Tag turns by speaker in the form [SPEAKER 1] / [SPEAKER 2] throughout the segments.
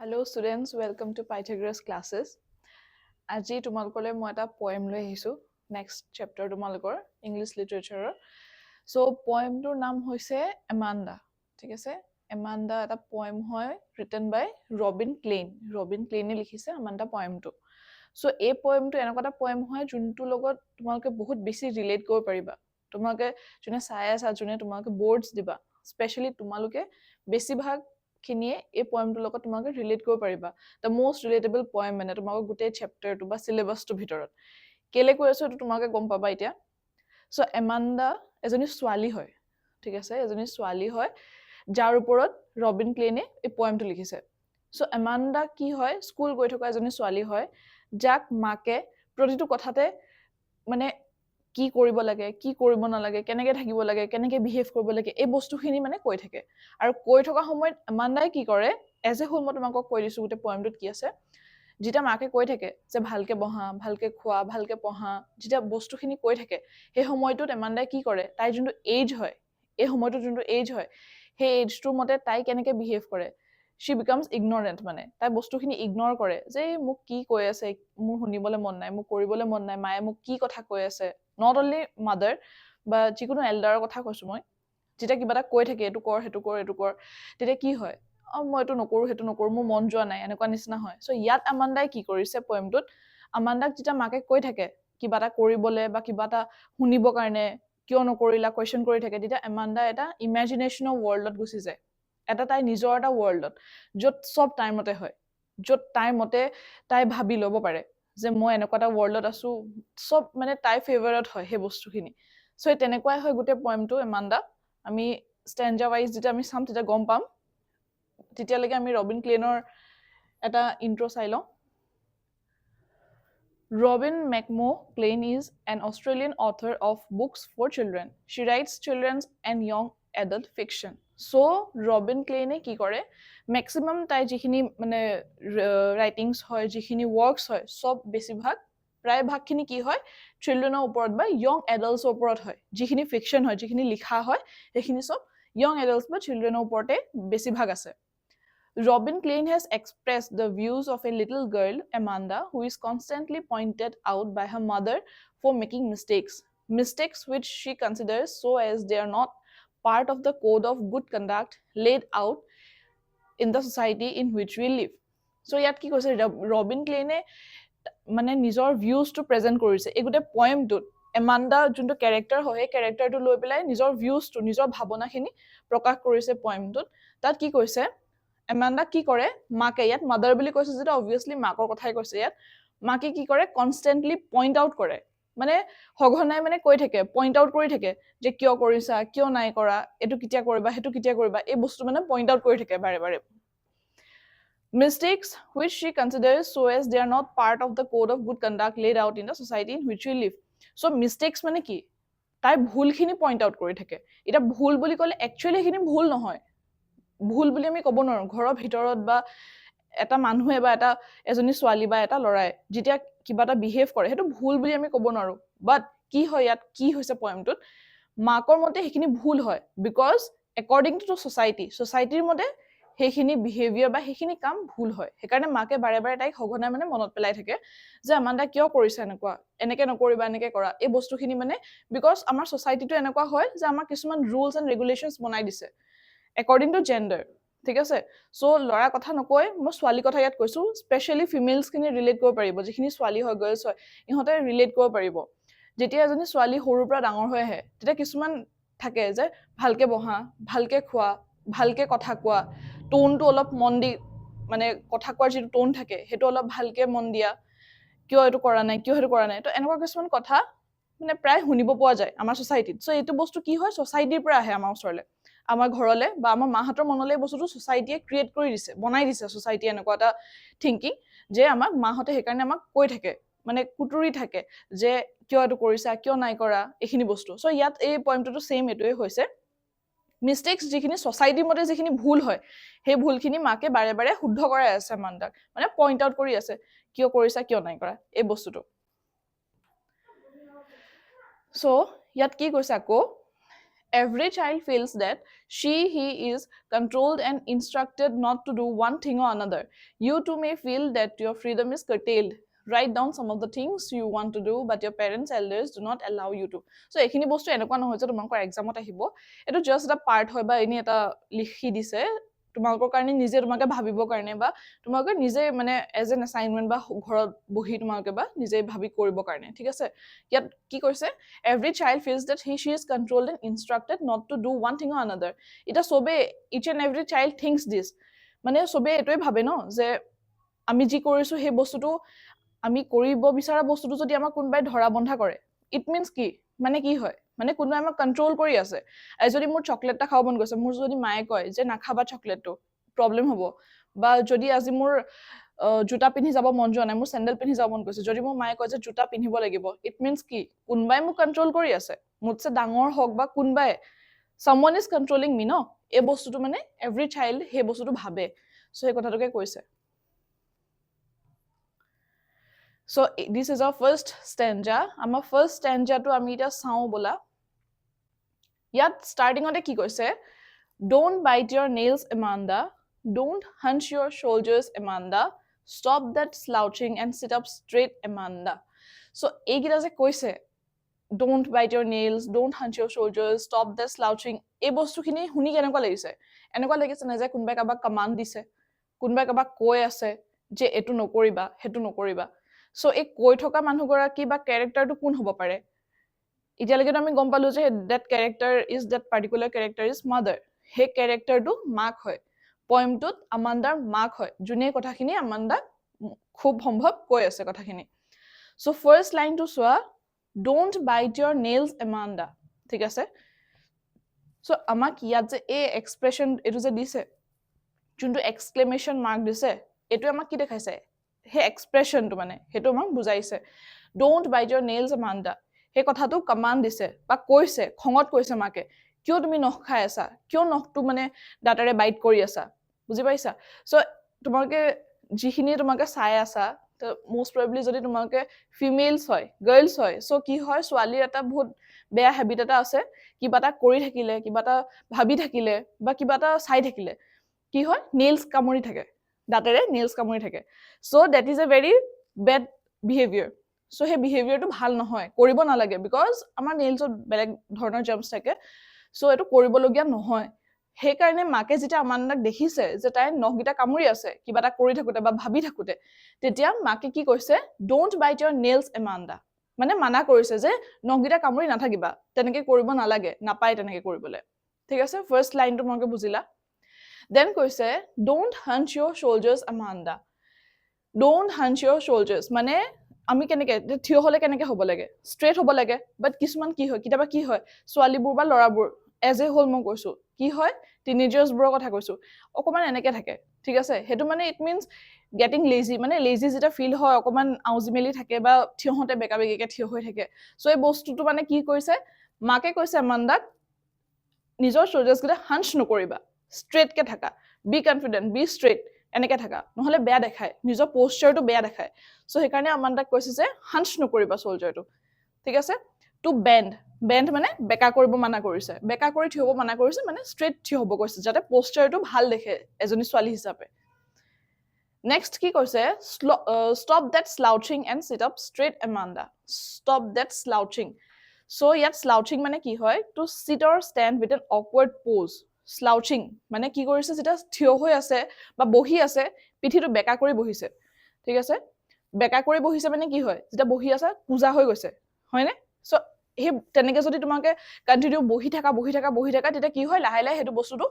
[SPEAKER 1] Hello students, welcome to Pythagoras classes. আজি তোমালোকলৈ মই এটা poem লৈ আহিছো next chapter তোমালোকৰ English literature. So poem টোৰ নাম হৈছে Amanda. ঠিক আছে? Amanda এটা poem হয় written by Robin Klein. Robin Klein লিখিছে Amanda poem টো. So এই poem টো এনেকুৱা এটা poem হয় যোনটো লগত তোমালোকে বহুত বেছি relate কৰিব পাৰিবা. তোমালোকে যোনে চাই আছা যোনে তোমালোকে boards দিবা. Especially তোমালোকে বেছিভাগ খিনিয়ে এই পয়েমটোৰ লগত তোমালোকে ৰিলেট কৰিব পাৰিবা দ্য মোষ্ট ৰিলেটেবল পয়েম মানে তোমালোকৰ গোটেই চেপ্টাৰটো বা চিলেবাছটোৰ ভিতৰত কেলে কৈ আছো এইটো তোমালোকে গম পাবা এতিয়া চ' এমাণ্ডা এজনী ছোৱালী হয় ঠিক আছে এজনী ছোৱালী হয় যাৰ ওপৰত ৰবিন ক্লেইনে এই পয়েমটো লিখিছে চ' এমাণ্ডা কি হয় স্কুল গৈ থকা এজনী ছোৱালী হয় যাক মাকে প্ৰতিটো কথাতে মানে কি কৰিব লাগে কি কৰিব নালাগে কেনেকৈ থাকিব লাগে কেনেকৈ বিহেভ কৰিব লাগে এই বস্তুখিনি মানে কৈ থাকে আৰু কৈ থকা সময়ত এমাণ্ডাই কি কৰে এজ এ হোল মই তোমাক কৈ দিছো গোটেই পয়েমটোত কি আছে যেতিয়া মাকে কৈ থাকে যে ভালকে বহা ভালকে খোৱা ভালকে পঢ়া যেতিয়া বস্তুখিনি কৈ থাকে সেই সময়টোত এমাণ্ডাই কি কৰে তাই যোনটো এজ হয় এই সময়টোত যোনটো এজ হয় সেই এজটোৰ মতে তাই কেনেকৈ বিহেভ কৰে she becomes ignorant মানে তাই বস্তুখিনি ইগনৰ কৰে যে মোক কি কৈ আছে মোৰ শুনিবলৈ মন নাই মোক কৰিবলৈ মন নাই মায়ে মোক কি কথা কৈ আছে not only mother বা যিকোনো এল্ডাৰৰ কথা কৈছো মই যেতিয়া কিবা এটা কৈ থাকে এইটো কৰ সেইটো কৰ এইটো কৰ তেতিয়া কি হয় মই এইটো নকৰো সেইটো নকৰো মোৰ মন যোৱা নাই এনেকুৱা নিচিনা হয় সো ইয়াত আমাণ্ডাই কি কৰিছে পয়েমটোত আমাণ্ডাক যেতিয়া মাকে কৈ থাকে কিবা এটা কৰিবলৈ বা কিবা এটা শুনিবৰ কাৰণে কিয় নকৰিলা কোৱেশ্চন কৰি থাকে তেতিয়া আমাণ্ডা এটা ইমেজিনেশ্যনৰ ৱৰ্ল্ডত গুচি যায় এটা তাই নিজৰ এটা ৱৰ্ল্ডত য'ত সব টাইমতে হয় য'ত টাইমতে তাই ভাবি ল'ব পাৰে যে মই এনেকুৱা এটা ৱৰ্ল্ডত আছো সব মানে তাই ফেভাৰত হয় সেই বস্তুখিনি সো তেনেকুৱাই হয় গোটেই পয়েমটো আমাণ্ডা আমি ষ্টেঞ্জা ৱাইজ যেতিয়া আমি চাম তেতিয়া গম পাম তেতিয়ালৈকে আমি ৰবিন ক্লেইনৰ এটা ইন্ট্ৰ চাই লওঁ Robin McMurray Klein is an Australian author of books for children. She writes children's and young adult fiction. So Robin Klein কি কৰে maximum তাই যিখিনি মানে writings হয় যিখিনি works হয় সব বেছিভাগ প্ৰায় ভাগখিনি কি হয় চিলড্ৰেনৰ ওপৰত বা young adults ওপৰত হয় যিখিনি fiction হয় যিখিনি লিখা হয় সেইখিনি সব young adults বা চিলড্ৰেনৰ ওপৰতে বেছিভাগ আছে Robin Klein has expressed the views of a little girl, Amanda, who is constantly pointed out by her mother for making mistakes. Mistakes which she considers so as they are not part of the code of good conduct laid out in the society in which we live. So ইয়াত কি কৈছে ৰবিন ক্লেইনে মানে নিজৰ ভিউজটো present কৰিছে এই গোটেই পয়েমটোত এমাণ্ডা যোনটো character হয় সেই কেৰেক্টাৰটো লৈ পেলাই নিজৰ ভিউজটো নিজৰ ভাৱনাখিনি প্ৰকাশ কৰিছে পয়েমটোত তাত কি কৈছে এমাণ্ডা কি কৰে মাকে ইয়াত মাদাৰ বুলি কৈছে যেটা অবভিয়াছলি মাকৰ কথাই কৈছে ইয়াত মাকে কি কৰে কনষ্টেণ্টলি পইণ্ট আউট কৰে মানে সঘনাই মানে কৈ থাকে পইণ্ট আউট কৰি থাকে যে কিয় কৰিছা কিয় নাই কৰা এইটো কেতিয়া কৰিবা সেইটো কেতিয়া কৰিবা এই বস্তু মানে পইণ্ট আউট কৰি থাকে বাৰে বাৰে Mistakes which she considers so as they are not part of the code of good conduct laid out in the society in which we live. So mistakes মানে কি তাই ভুলখিনি পইণ্ট আউট কৰি থাকে এটা ভুল বুলি ক'লে একচুৱেলি সেইখিনি ভুল নহয় ভুল বুলি আমি ক'ব নোৱাৰো ঘৰৰ ভিতৰত বা এটা মানুহে বা এটা এজনী ছোৱালী বা এটা ল'ৰাই যেতিয়া কিবা এটা বিহেভ কৰে সেইটো ভুল বুলি আমি ক'ব নোৱাৰো বাট কি হয় ইয়াত কি হৈছে পয়েমটোত মাকৰ মতে সেইখিনি ভুল হয় বিকজ একৰ্ডিং টু ছ'চাইটিৰ মতে সেইখিনি বিহেভিয়াৰ বা সেইখিনি কাম ভুল হয় সেইকাৰণে মাকে বাৰে বাৰে তাইক সঘনাই মানে মনত পেলাই থাকে যে আমাণ্ডা কিয় কৰিছে এনেকুৱা এনেকে নকৰিবা এনেকে কৰা এই বস্তুখিনি মানে বিকজ আমাৰ ছ'চাইটিটো এনেকুৱা হয় যে আমাৰ কিছুমান ৰুলছ এণ্ড ৰেগুলেশ্যনছ বনাই দিছে according to gender ঠিক আছে সো লৰা কথা নকৈ মই ছোৱালী কথা ইয়াত কৈছো স্পেশালি ফিমেলছ খিনি ৰিলেট কৰিব পাৰিব যিখিনি ছোৱালী হয় গাৰ্লছ হয় ইহঁতে ৰিলেট কৰিব পাৰিব যেতিয়া এজনী ছোৱালী সৰুৰ পৰা ডাঙৰ হৈ আহে তেতিয়া কিছুমান থাকে যে ভালকে বহা ভালকে খোৱা ভালকে কথা কোৱা টোনটো অলপ মন দি মানে কথা কোৱাৰ যিটো টোন থাকে সেইটো অলপ ভালকে মন দিয়া কিয় এইটো কৰা নাই কিয় সেইটো কৰা নাই তো এনেকুৱা কিছুমান কথা মানে প্ৰায় শুনিব পোৱা যায় আমাৰ ছ'চাইটিত সো এইটো বস্তু কি হয় ছ'চাইটিৰ পৰা আহে আমাৰ ওচৰলৈ আমাৰ ঘৰলে বা আমাৰ মাহঁতৰ মনলৈ বস্তুটো ছ'চাইটিয়ে ক্ৰিয়েট কৰি দিছে বনাই দিছে ছ'চাইটিয়ে এনেকুৱা এটা থিংকিং যে আমাক মাহঁতে সেইকাৰণে আমাক কৈ থাকে মানে কুটুৰি থাকে যে কিয় এইটো কৰিছা কিয় নাই কৰা এইখিনি বস্তু সো ইয়াত এই পয়েমটোতো সেম এইটোৱে হৈছে মিষ্টেক্স যিখিনি ছ'চাইটিৰ মতে যিখিনি ভুল হয় সেই ভুলখিনি মাকে বাৰে বাৰে শুদ্ধ কৰাই আছে মাণ্ডাক মানে পইণ্ট আউট কৰি আছে কিয় কৰিছা কিয় নাই কৰা এই বস্তুটো সো ইয়াত কি কৈছে আকৌ Every child feels that he is controlled and instructed not to do one thing or another. You too may feel that your freedom is curtailed. Write down some of the things you want to do, but your parents, elders do not allow you to. So এইখিনি বস্তু এনেকুৱা নহয় যে তোমালোকৰ এক্সামত আহিব, এইটো just এটা part হয় বা এনে এটা লিখি দিছে তোমালোকৰ কাৰণে, নিজে তোমাকে ভাবিবৰ কাৰণে বা তোমালোকে নিজে মানে এজ এন এছাইনমেণ্ট বা ঘৰত বহি তোমালোকে বা নিজে ভাবি কৰিবৰ কাৰণে, ঠিক আছে? ইয়াত কি কৈছে, every child feels that she is controlled and instructed not to do one thing or another. এটা সবে, each and every child thinks this. মানে সবে এটোই ভাবে ন যে আমি যি কৰিছো সেই বস্তুটো, আমি কৰিব বিচৰা বস্তুটো যদি আমাক কোনোবাই ধৰা বন্ধা কৰে, ইট মিনছ কি মানে কি হয়, মানে কোনোবাই আমাক কণ্ট্ৰল কৰি আছে। যদি মোৰ চকলেট এটা খাব মন গৈছে, মোৰ যদি মায়ে কয় যে নাখাবা চকলেটটো, প্ৰব্লেম হ'ব। বা যদি আজি মোৰ জোতা পিন্ধি যাব মন যোৱা নাই, মোৰ চেণ্ডেল পিন্ধি যাব মন গৈছে, যদি মোৰ মায়ে কয় যে জোতা পিন্ধিব লাগিব, ইট মিনছ কি কোনোবাই মোক কণ্ট্ৰল কৰি আছে, মোতছে ডাঙৰ হওক বা কোনোবাই, someone is controlling me, ন? এই বস্তুটো মানে every child সেই বস্তুটো ভাবে। চ' সেই কথাটোকে কৈছে। So this is our first stanza. আমাৰ first stanza টো আমি এতিয়া চাওঁ বলা। ইয়াত startingতে কি কৈছে, don't bite your nails, Amanda. Don't hunch your shoulders, Amanda. Stop that slouching and sit up straight, Amanda. So এইকেইটা যে কৈছে, don't bite your nails, don't hunch your shoulders, stop that slouching, এই বস্তুখিনি শুনি কেনেকুৱা লাগিছে? এনেকুৱা লাগিছে না যে কোনোবাই কাৰোবাক কমাণ্ড দিছে, কোনোবাই কাৰোবাক কৈ আছে যে এইটো নকৰিবা, সেইটো নকৰিবা। চ' এই কৈ থকা মানুহগৰাকী বা কেৰেক্টাৰটো কোন হ'ব পাৰে? এতিয়ালৈকেতো আমি গম পালো যে that character is, that particular character is mother. সেই কেৰেক্টাৰটো মাক হয়। পয়েমটোত আমাণ্ডাৰ মাক হয়, যোনে কথাখিনি আমাণ্ডাক খুব সম্ভৱ কৈ আছে কথাখিনি। চ' ফাৰ্ষ্ট লাইনটো চোৱা, don't bite your nails, Amanda. ঠিক আছে? চ' আমাক ইয়াত যে এই এক্সপ্ৰেছন এইটো যে দিছে, যোনটো এক্সক্লেমেশ্যন মাৰ্ক দিছে, এইটো আমাক কি দেখাইছে? সেই এক্সপ্ৰেছনটো মানে সেইটো আমাক বুজাইছে। don't bite your nails, Amanda. সেই কথাটো কমাণ্ড দিছে বা কৈছে, খঙত কৈছে মাকে, কিয় তুমি নখ খাই আছা, কিয় নখটো মানে দাঁতেৰে বাইট কৰি আছা, বুজি পাইছা? চ' তোমালোকে যিখিনি তোমালোকে চাই আছা, most probably যদি তোমালোকে ফিমেলছ হয়, গাৰ্লছ হয়, চ' কি হয়, ছোৱালীৰ এটা বহুত বেয়া হেবিট এটা আছে, কিবা এটা কৰি থাকিলে, কিবা এটা ভাবি থাকিলে বা কিবা এটা চাই থাকিলে কি হয়, নেইলছ কামুৰি থাকে, দাঁতেৰে নেইলছ কামুৰি থাকে। So' that is a very bad behaviour. So' সেই বিহেভিয়াৰটো ভাল নহয়, কৰিব নালাগে, বিকজ আমাৰ নেইলছত বেলেগ ধৰণৰ জাৰ্মছ থাকে। চ' এইটো কৰিবলগীয়া নহয়। সেইকাৰণে মাকে যেতিয়া আমাণ্ডাক দেখিছে যে তাই নখকেইটা কামুৰি আছে কিবা এটা কৰি থাকোঁতে বা ভাবি থাকোঁতে, তেতিয়া মাকে কি কৈছে, ডোণ্ট বাইট ইয়ৰ নেইলছ, এমাণ্ডা। মানে মানা কৰিছে যে নখকেইটা কামুৰি নাথাকিবা, তেনেকে কৰিব নালাগে, নাপায় তেনেকে কৰিবলৈ। ঠিক আছে? ফাৰ্ষ্ট লাইনটো তোমালোকে বুজিলা। দেন কৈছে, don't hunch your shoulders, Amanda. Don't hunch your shoulders মানে আমি কেনেকে থিয় হলে কেনেকে হ'ব লাগে, ষ্ট্ৰেইট হ'ব লাগে। বাট কিছুমান কি হয়, কেতিয়াবা কি হয়, ছোৱালীবোৰ বা ল'ৰাবোৰ এজ এ হোল মই কৈছো, কি হয়, টিনেজাৰ্ছবোৰৰ কথা কৈছো, অকণমান এনেকে থাকে। ঠিক আছে? সেইটো মানে ইট মিনছ গেটিং লেজি, মানে লেজি যেতিয়া ফিল হয়, অকণমান আউজি মেলি থাকে বা থিয় হওঁতে বেকা বেকিকে থিয় হৈ থাকে। চ' এই বস্তুটো মানে কি কৰিছে, মাকে কৈছে আমাণ্ডাক, নিজৰ শ্বল্ডাৰ্ছকেইটা হাঞ্চ নকৰিবা, ষ্ট্ৰেইটকে থাকা, বি কনফিডেণ্ট, বি ষ্ট্ৰেইট, এনেকে থাকা, নহলে বেয়া দেখায়, নিজৰ প'শ্চাৰটো বেয়া দেখায়। চ' সেইকাৰণে আমাণ্ডাক কৈছে যে হাঞ্চ নকৰিবা শ্বল্ডাৰটো। ঠিক আছে? টু বেণ্ড, বেণ্ড মানে বেকা কৰিব মানা কৰিছে, বেকা কৰি থিয় হ'ব মানা কৰিছে, মানে ষ্ট্ৰেইট থিয় হ'ব কৈছে, যাতে প'শ্চাৰটো ভাল দেখে এজনী ছোৱালী হিচাপে। নেক্সট কি কৈছে, stop that slouching and sit up straight, Amanda. Stop that slouching. So' ইয়াত স্লাউচিং মানে কি হয়, to sit or stand with an awkward pose. Slouching মানে কি কৰিছে, যেতিয়া থিয় হৈ আছে বা বহি আছে, পিঠিটো বেকা কৰি বহিছে। ঠিক আছে? বেকা কৰি বহিছে মানে কি হয়, যেতিয়া বহি আছে কোজা হৈ গৈছে, হয়নে? চ' সেই তেনেকে যদি তোমাকে কণ্টিনিউ বহি থাকা, তেতিয়া কি হয়, লাহে লাহে সেইটো বস্তুটো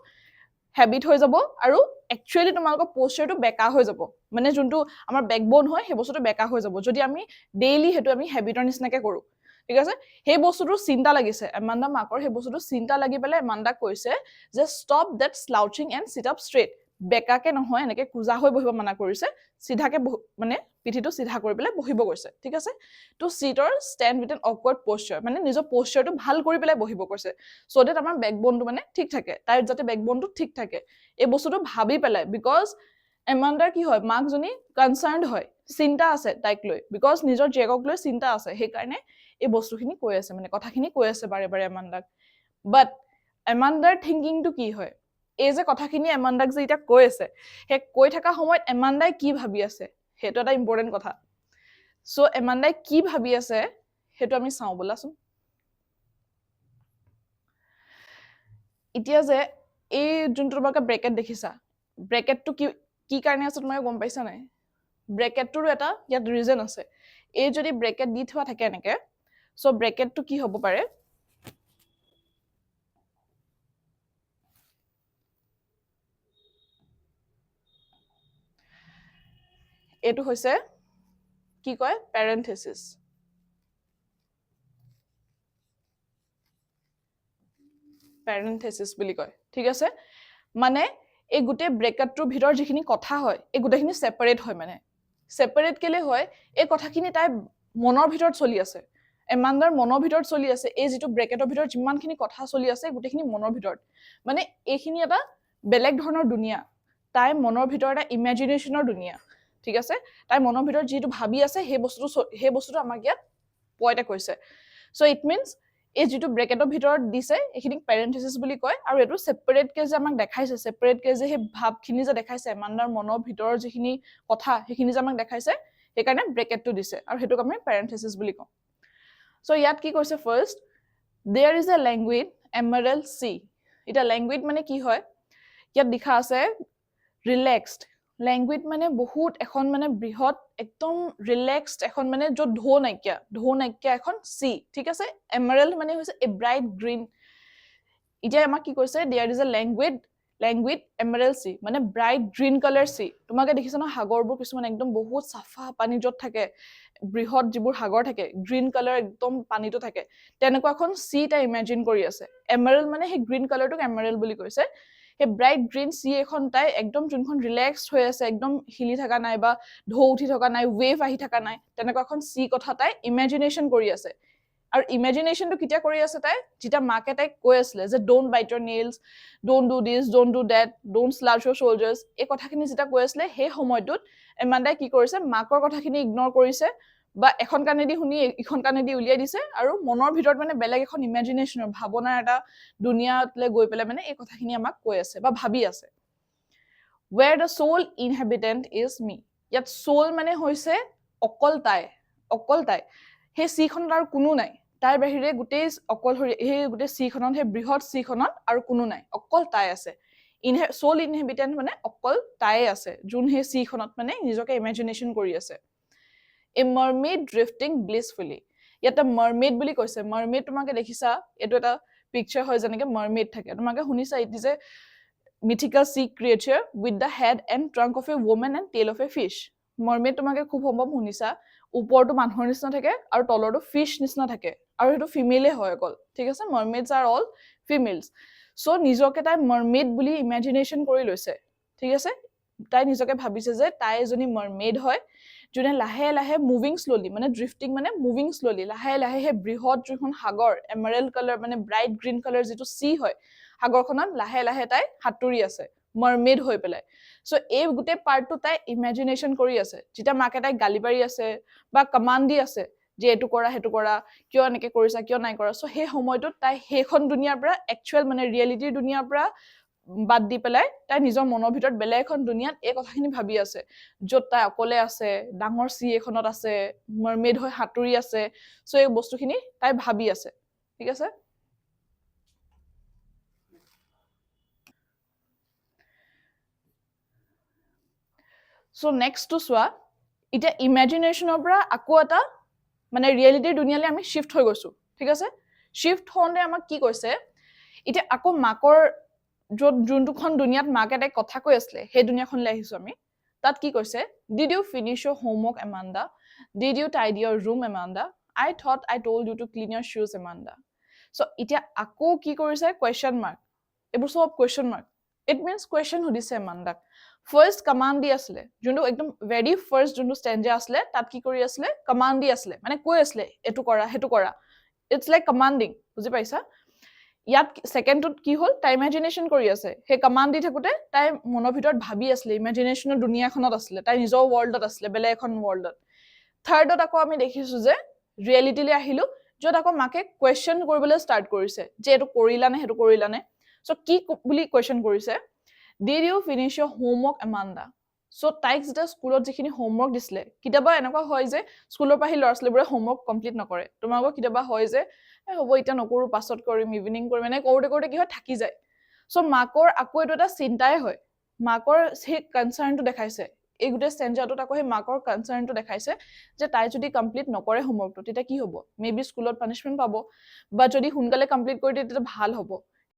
[SPEAKER 1] হেবিট হৈ যাব আৰু একচুৱেলি তোমালোকৰ প'শ্চাৰটো বেকা হৈ যাব। মানে যোনটো আমাৰ বেকবন হয়, সেই বস্তুটো বেকা হৈ যাব যদি আমি ডেইলি সেইটো আমি হেবিটৰ নিচিনাকে কৰোঁ। ঠিক আছে? সেই বস্তুটো চিন্তা লাগিছে এমাণ্ডা মাকৰ, সেই বস্তুটো চিন্তা লাগি পেলাই এমাণ্ডাক কৈছে যে stop that slouching and sit up straight. বেকাকে নহয়, এনেকে কোজা হৈ বহিব মানা কৰিছে, চিধাকে মানে পিঠিটো চিধা কৰি পেলাই বহিব কৈছে। ঠিক আছে? To sit or stand with an awkward posture, মানে নিজৰ প'শ্চাৰটো ভাল কৰি পেলাই বহিব কৈছে, চ' ডেট আমাৰ বেকবনটো মানে ঠিক থাকে, তাইৰ যাতে বেকবনটো ঠিক থাকে, এই বস্তুটো ভাবি পেলাই। বিকজ এমাণ্ডাৰ কি হয়, মাকজনী কনচাৰ্ণ হয়, চিন্তা আছে তাইক লৈ, বিকজ নিজৰ জীয়েকক লৈ চিন্তা আছে, সেইকাৰণে এই বস্তুখিনি কৈ আছে, মানে কথাখিনি কৈ আছে বাৰে বাৰে এমাণ্ডাক। বাট এমাণ্ডাৰ থিংকিংটো কি হয় এই যে কথাখিনি এমাণ্ডাক যে এতিয়া কৈ আছে সেই কৈ থকা সময়ত এমাণ্ডাই কি ভাবি আছে সেইটো এটা ইম্পৰ্টেণ্ট কথা সো এমাণ্ডাই কি ভাবি আছে সেইটো আমি চাওঁ বলাচোন এতিয়া যে এই যোনটো তোমালোকে ব্ৰেকেট দেখিছা ব্ৰেকেটটো কি কি কাৰণে আছে তোমালোকে গম পাইছা নাই ব্ৰেকেটটোৰো এটা ইয়াত ৰিজন আছে এই যদি ব্ৰেকেট দি থোৱা থাকে এনেকে সো ব্ৰেকেটটো কি হ'ব পাৰে এইটো হৈছে কি কয় পেৰেন্থেসিস পেৰেন্থেসিস বুলি কয় ঠিক আছে মানে এই গোটে ব্ৰেকেটটোৰ ভিতৰ যিখিনি কথা হয় এই গোটেখিনি সেপাৰেট হয় মানে সেপাৰেট কেলে হয় এই কথাখিনি তাই মনৰ ভিতৰত চলি আছে এমাণ্ডাৰ মনৰ ভিতৰত চলি আছে এই যেটো ব্ৰেকেটৰ ভিতৰত যিমানখিনি কথা চলি আছে গোটেখিনি মনৰ ভিতৰত মানে এইখিনি এটা বেলেগ ধৰণৰ দুনিয়া তাই মনৰ ভিতৰত এটা ইমাজিনেশনৰ দুনিয়া ঠিক আছে তাই মনৰ ভিতৰত যেটো ভাবি আছে সেই বস্তুটো আমাক ইয়াত পইণ্টে কৈছে সো ইট মিন্স এই যেটো ব্ৰেকেটৰ ভিতৰত দিছে এইখিনি পেৰেন্থেসিস বুলি কয় আৰু এটো সেপাৰেট কে যে আমাক দেখাইছে সেপাৰেট কে যে হে ভাবখিনি যে দেখাইছে এমাণ্ডাৰ মনৰ ভিতৰৰ যিখিনি কথা সেইখিনি যে আমাক দেখাইছে সেই কাৰণে ব্ৰেকেটটো দিছে আৰু হেতুক আমি পেৰেন্থেসিস বুলি কওঁ সো ইয়াত কি কৈছে first there is a language emerald sea এটা ল্যাঙ্গুৱেজ মানে কি হয় ইয়াত লিখা আছে ৰিলেক্সড ল্যাঙ্গুৱেজ মানে বহুত এখন মানে বৃহৎ একদম ৰিলেক্সড এখন মানে য'ত ঢৌ নাইকিয়া এখন সি ঠিক আছে এমাৰেল্ড মানে হৈছে এ ব্ৰাইট গ্ৰীণ এতিয়া আমাক কি কৈছে there is a language emerald sea মানে ব্ৰাইট গ্ৰীণ কালাৰ সি তোমাকে দেখিছা ন সাগৰবোৰ কিছুমান একদম বহুত সাফা পানী য'ত থাকে বৃহৎ যিবোৰ সাগৰ থাকে গ্ৰীণ কালাৰ একদম পানীটো থাকে তেনেকুৱা এখন সি তাই ইমাজিন কৰি আছে এমাৰেল্ড মানে সেই গ্ৰীণ কালাৰটোক এমাৰেল্ড বুলি কৈছে সেই ব্ৰাইট গ্ৰীণ সি এখন তাই একদম যোনখন ৰিলেক্সড হৈ আছে একদম হিলি থকা নাই বা ঢৌ উঠি থকা নাই ৱেভ আহি থকা নাই তেনেকুৱা এখন সি কথা তাই ইমাজিনেশ্যন কৰি আছে আৰু ইমাজিনেশ্যনটো কিটা কৰি আছে তাই যেটা মাকে তাই কৈ আছিলে যে don't bite your nails don't do this don't do that don't slouch your shoulders এই কথাখিনি যেটা কৈ আছিলে সেই সময়টোত এমাণ্ডাই কি কৰিছে মাকৰ কথাখিনি ইগনৰ কৰিছে বা এখন কানেদি শুনি ইখন কানেদি উলিয়াই দিছে আৰু মনৰ ভিতৰত মানে বেলেগ এখন ইমাজিনেশ্যনৰ ভাৱনাৰ এটা দুনিয়ালৈ গৈ পেলাই মানে এই কথাখিনি আমাক কৈ আছে বা ভাবি আছে where the sole inhabitant is me ইয়াত soul মানে হৈছে অকল তাই সেই সিখনত আৰু কোনো নাই তাৰ বাহিৰে গোটেই অকলহৰি সেই গোটেই সিখনত সেই বৃহৎ সিখনত আৰু কোনো নাই অকল তাই আছে সোল ইনহেবিটেন্ট মানে অকল তাই আছে যোন সেই সিখনত মানে নিজকে ইমাজিনেশ্যন কৰি আছে এ মাৰমেড ড্ৰিফটিং ব্লিছফুলি ইয়াতে মাৰমেড বুলি কৈছে মাৰমেড তোমাকে দেখিছা এইটো এটা পিকচাৰ হয় যেনেকে মাৰমেড থাকে তোমাকে শুনিছা it is a mythical sea creature with the head and trunk of a woman and tail of a fish মাৰমেড তোমাকে খুব সম্ভৱ শুনিছা ওপৰটো মানুহৰ নিচিনা থাকে আৰু তলৰটো ফিশ নিচিনা থাকে আৰু হেতু ফিমেলে হয় অকল ঠিক আছে মাৰমেডস আৰ অল ফিমেলস সো নিজকে তাই মাৰমেড বুলি ইমাজিনেশ্যন কৰি লৈছে ঠিক আছে তাই নিজকে ভাবিছে যে তাই এজনী মাৰমেড হয় যোনে লাহে লাহে মুভিং স্লোলি মানে ড্ৰিফটিং মানে মুভিং স্লোলি লাহে লাহে হে বৃহৎ যোনখন সাগৰ এমাৰেল্ড কালাৰ মানে ব্ৰাইট গ্ৰীণ কালাৰ যেটো সি হয় সাগৰখনত লাহে লাহে তাই হাতুৰি আছে মাৰমেড হৈ পেলাই সো এই গোটে পাৰ্টটো তাই ইমাজিনেশ্যন কৰি আছে যেটা মাকে তাই গালি পাৰি আছে বা কমান্ড দি আছে যে এটো কৰা হেতু কৰা কিয় এনেকে কৰিছা কিয় নাই কৰা সো সেই সময়টোত তাই হেখন দুনিয়াৰ পৰা একচুৱেল মানে ৰিয়েলিটিৰ দুনিয়াৰ পৰা বাদ দি পেলাই তাই নিজৰ মনৰ ভিতৰত বেলেগ এখন দুনিয়াত এই কথাখিনি ভাবি আছে য'ত তাই অকলে আছে ডাঙৰ সি এখনত আছে মাৰমেড হৈ হাতুৰি আছে সো এই বস্তুখিনি তাই ভাবি আছে ঠিক আছে সো নেক্সট টু সোৱা এটা ইমাজিনেশ্যনৰ পৰা আকৌ এটা মানে ৰিয়েলিটিৰ দুনিয়ালৈ আমি শিফট হৈ গৈছো ঠিক আছে শিফট হওঁতে আমাক কি কৈছে এটা আকৌ মাকৰ য'ত যোনটোখন দুনিয়াত মাকে তাই কথা কৈ আছিলে সেই দুনিয়াখনলৈ আহিছো আমি তাত কি কৈছে did you finish your homework Amanda did you tidy your room Amanda I thought I told you to clean your শ্বুজ এমাণ্ডা সো এতিয়া আকৌ কি কৰিছে কুৱেশ্যন মাৰ্ক এইবোৰ সব question mark it means question সুধিছে এমাণ্ডাক ফাৰ্স্ট কমান্ড দি আছিলে যোনটো একদম ভেৰি ফাৰ্স্ট যোনটো ষ্টেঞ্জা আছিলে তাত কি কৰি আছিলে কমান্ড দি আছিলে মানে কৈ আছিলে এটো কৰা হেতু কৰা ইটস লাইক কমান্ডিং বুজি পাইছা ইয়াত সেকেন্ডটোত কি হল তাই ইমাজিনেশ্যন কৰি আছে সেই কমান্ড দি থাকোতে তাই মনৰ ভিতৰত ভাবি আছিলে ইমাজিনেশ্যনৰ দুনিয়াখনত আছিলে তাই নিজৰ ৱৰ্ল্ডত আছিলে বেলেগ এখন ৱৰ্ল্ডত থাৰ্ডত আকৌ আমি দেখিছো যে ৰিয়েলিটিলৈ আহিলো য'ত আকৌ মাকে কুৱেশ্যন কৰিবলৈ ষ্টাৰ্ট কৰিছে যে এটো কৰিলা নে হেতু কৰিলা নে সো কি বুলি কোৱেশ্চন কৰিছে, did you finish your homework Amanda? So তাইক যেতিয়া স্কুলত যিখিনি হোমৱৰ্ক দিছিলে, কেতিয়াবা এনেকুৱা হয় যে স্কুলৰ পৰা আহি ল'ৰা ছোৱালীবোৰে হোমৱৰ্ক কমপ্লিট নকৰে, তোমালোকৰ কেতিয়াবা হয় যে হ'ব এতিয়া নকৰো, পাছত কৰিম, ইভিনিং কৰিম, এনে কৰোঁতে কৰোঁতে কি হয় থাকি যায়। সো মাকৰ আকৌ এইটো এটা চিন্তাই হয়, মাকৰ সেই কনচাৰ্ণটো দেখাইছে, এই গোটেই ষ্টেঞ্জাৰটোত আকৌ সেই মাকৰ কনচাৰ্ণটো দেখাইছে যে তাই যদি কমপ্লিট নকৰে হোমৱৰ্কটো তেতিয়া কি হ'ব, মে বি স্কুলত পানিছমেণ্ট পাব, বা যদি সোনকালে কমপ্লিট কৰি দিয়ে তেতিয়া ভাল হ'ব।